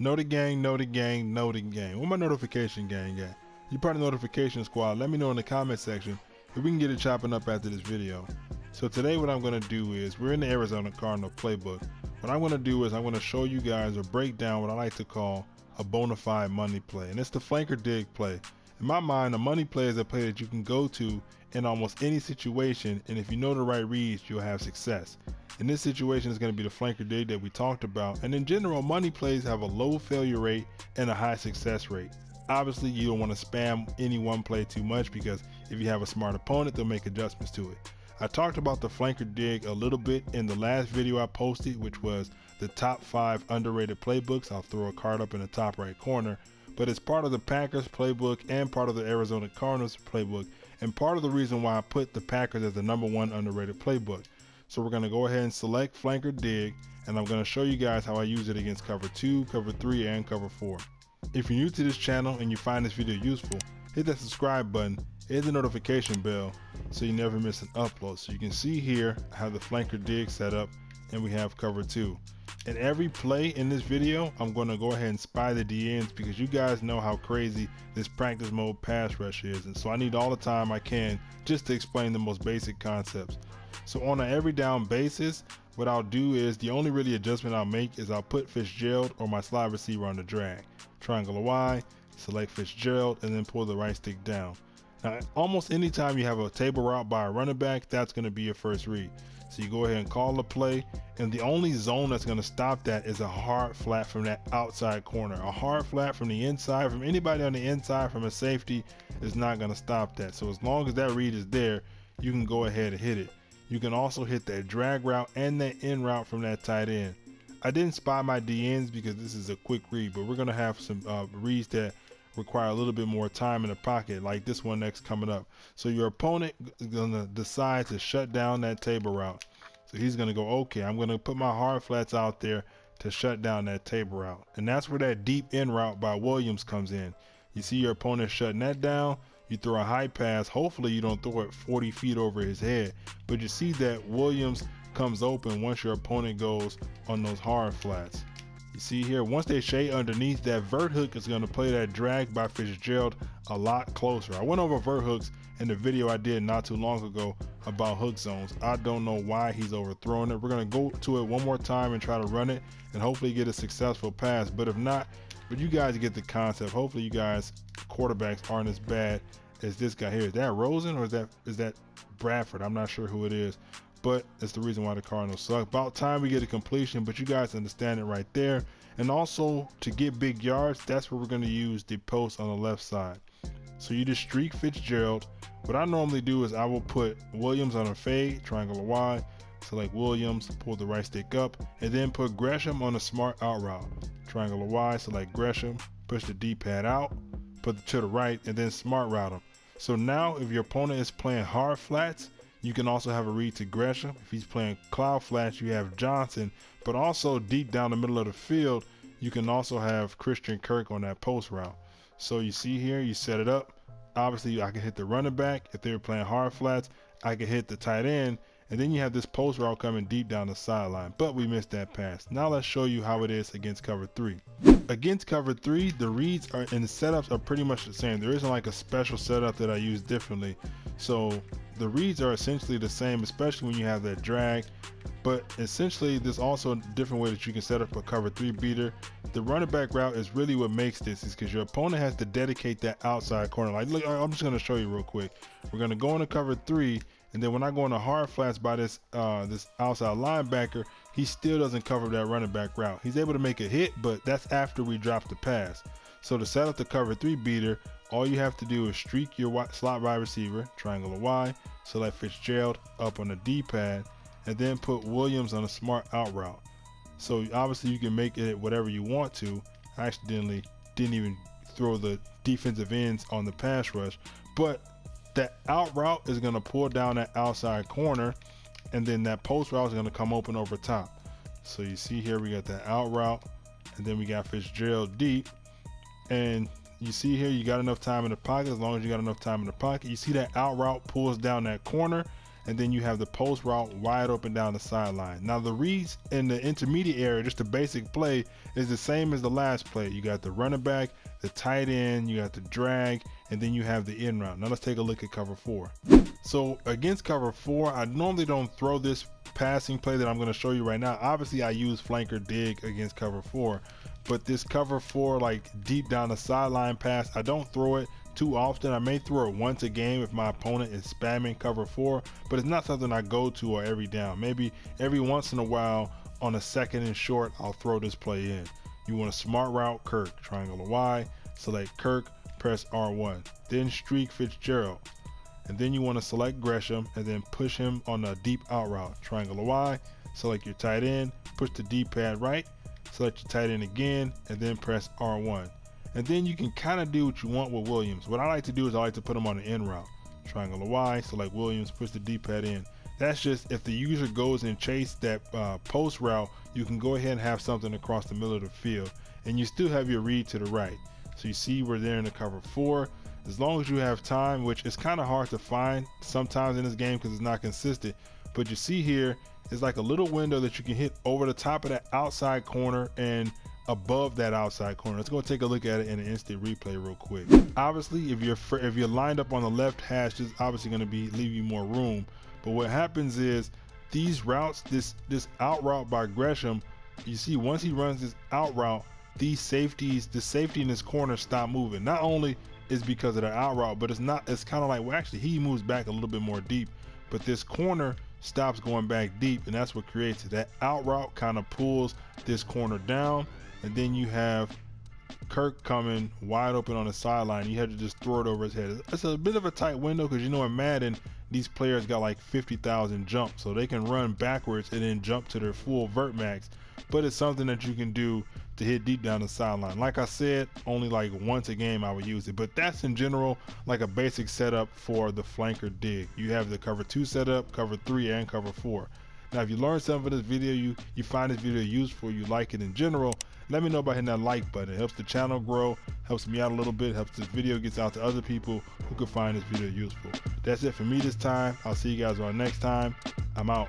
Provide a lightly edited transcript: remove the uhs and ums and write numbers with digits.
Know the gang, know the gang, know the gang. Where my notification gang at? You part of the notification squad. Let me know in the comment section if we can get it chopping up after this video. So today what I'm going to do is, we're in the Arizona Cardinal playbook. What I'm going to do is I'm going to show you guys or break down what I like to call a bona fide money play. And it's the flanker dig play. In my mind, a money play is a play that you can go to in almost any situation, and if you know the right reads, you'll have success. In this situation, it's going to be the flanker dig that we talked about. And in general, money plays have a low failure rate and a high success rate. Obviously, you don't want to spam any one play too much, because if you have a smart opponent, they'll make adjustments to it. I talked about the flanker dig a little bit in the last video I posted, which was the top 5 underrated playbooks. I'll throw a card up in the top right corner, but it's part of the Packers playbook and part of the Arizona Cardinals playbook, and part of the reason why I put the Packers as the #1 underrated playbook. So we're going to go ahead and select flanker dig, and I'm going to show you guys how I use it against cover 2, cover 3, and cover 4. If you're new to this channel and you find this video useful, hit that subscribe button, hit the notification bell so you never miss an upload. So you can see here I have the flanker dig set up, and we have cover 2. In every play in this video, I'm going to go ahead and spy the DNs, because you guys know how crazy this practice mode pass rush is, and so I need all the time I can just to explain the most basic concepts. So on an every down basis, what I'll do is, the only really adjustment I'll make is I'll put Fitzgerald or my slot receiver on the drag. Triangle Y, select Fitzgerald, and then pull the right stick down. Now, almost anytime you have a table route by a running back, that's going to be your first read. So you go ahead and call the play, and the only zone that's going to stop that is a hard flat from that outside corner. A hard flat from the inside, from anybody on the inside, from a safety, is not going to stop that. So as long as that read is there, you can go ahead and hit it. You can also hit that drag route and that in route from that tight end. I didn't spy my DNs because this is a quick read, but we're going to have some reads that require a little bit more time in the pocket, like this one next coming up. So your opponent is going to decide to shut down that table route. So he's going to go, okay, I'm going to put my hard flats out there to shut down that table route. And that's where that deep in route by Williams comes in. You see your opponent shutting that down. You throw a high pass. Hopefully you don't throw it 40 feet over his head, but you see that Williams comes open once your opponent goes on those hard flats. You see here, once they shade underneath, that vert hook is going to play that drag by Fitzgerald a lot closer. I went over vert hooks in the video I did not too long ago about hook zones. I don't know why he's overthrowing it. We're going to go to it one more time and try to run it and hopefully get a successful pass. But if not, but you guys get the concept. Hopefully you guys quarterbacks aren't as bad as this guy here. Is that Rosen or is that Bradford? I'm not sure who it is, but it's the reason why the Cardinals suck. About time we get a completion, but you guys understand it right there. And also, to get big yards, that's where we're going to use the post on the left side. So you just streak Fitzgerald. What I normally do is I will put Williams on a fade, triangle Y, select Williams, pull the right stick up, and then put Gresham on a smart out route. Triangle Y, select Gresham, push the D-pad out, put it to the right, and then smart route him. So now if your opponent is playing hard flats, you can also have a read to Gresham. If he's playing cloud flats, you have Johnson, but also deep down the middle of the field, you can also have Christian Kirk on that post route. So you see here, you set it up. Obviously, I can hit the running back. If they're playing hard flats, I can hit the tight end, and then you have this post route coming deep down the sideline, but we missed that pass. Now let's show you how it is against cover 3. Against cover 3, the reads and the setups are pretty much the same. There isn't like a special setup that I use differently. So the reads are essentially the same, especially when you have that drag. But essentially, there's also a different way that you can set up a cover 3 beater. The running back route is really what makes this, is because your opponent has to dedicate that outside corner. Like, look, I'm just going to show you real quick. We're going to go into cover 3, and then when I go into hard flats by this outside linebacker, he still doesn't cover that running back route. He's able to make a hit, but that's after we drop the pass. So to set up the cover 3 beater, all you have to do is streak your slot wide receiver, triangle Y, select Fitzgerald up on the D-pad, and then put Williams on a smart out route. So obviously you can make it whatever you want to. I accidentally didn't even throw the defensive ends on the pass rush, but that out route is going to pull down that outside corner, and then that post route is going to come open over top. So you see here we got that out route, and then we got Fitzgerald deep, and you see here you got enough time in the pocket. As long as you got enough time in the pocket, you see that out route pulls down that corner, and then you have the post route wide open down the sideline. Now the reads in the intermediate area, just the basic play, is the same as the last play. You got the running back, the tight end, you got the drag, and then you have the in route. Now let's take a look at cover 4. So against cover 4, I normally don't throw this passing play that I'm going to show you right now. Obviously I use flanker dig against cover 4, but this cover 4 like deep down the sideline pass, I don't throw it too often. I may throw it once a game if my opponent is spamming cover 4, but it's not something I go to or every down. Maybe every once in a while on a second and short, I'll throw this play in. You want a smart route, Kirk, triangle Y, select Kirk, press R1, then streak Fitzgerald, and then you want to select Gresham and then push him on a deep out route, triangle Y, select your tight end, push the D-pad right, select your tight end again, and then press R1. And then you can kind of do what you want with Williams. What I like to do is I like to put him on the in route, triangle Y, select Williams, push the D-pad in. That's just if the user goes and chase that post route, you can go ahead and have something across the middle of the field, and you still have your read to the right. So you see we're there in the cover 4. As long as you have time, which is kind of hard to find sometimes in this game because it's not consistent, but you see here is like a little window that you can hit over the top of that outside corner and above that outside corner. Let's go take a look at it in an instant replay real quick. Obviously, if you're lined up on the left hash, it's obviously going to leave you more room. But what happens is these routes, this out route by Gresham, you see once he runs this out route, these safeties, the safety in this corner stop moving. Not only is because of the out route, but it's kind of like, well, actually he moves back a little bit more deep, but this corner stops going back deep, and that's what creates it. That out route kind of pulls this corner down, and then you have Kirk coming wide open on the sideline. You have to just throw it over his head. It's a bit of a tight window because you know in Madden these players got like 50,000 jumps, so they can run backwards and then jump to their full vert max, but it's something that you can do to hit deep down the sideline. Like I said, only like once a game I would use it, but that's in general like a basic setup for the flanker dig. You have the cover 2 setup, cover 3, and cover 4. Now if you learned something from this video, you find this video useful, you like it in general, let me know by hitting that like button. It helps the channel grow, helps me out a little bit, helps this video gets out to other people who can find this video useful. That's it for me this time. I'll see you guys on next time. I'm out.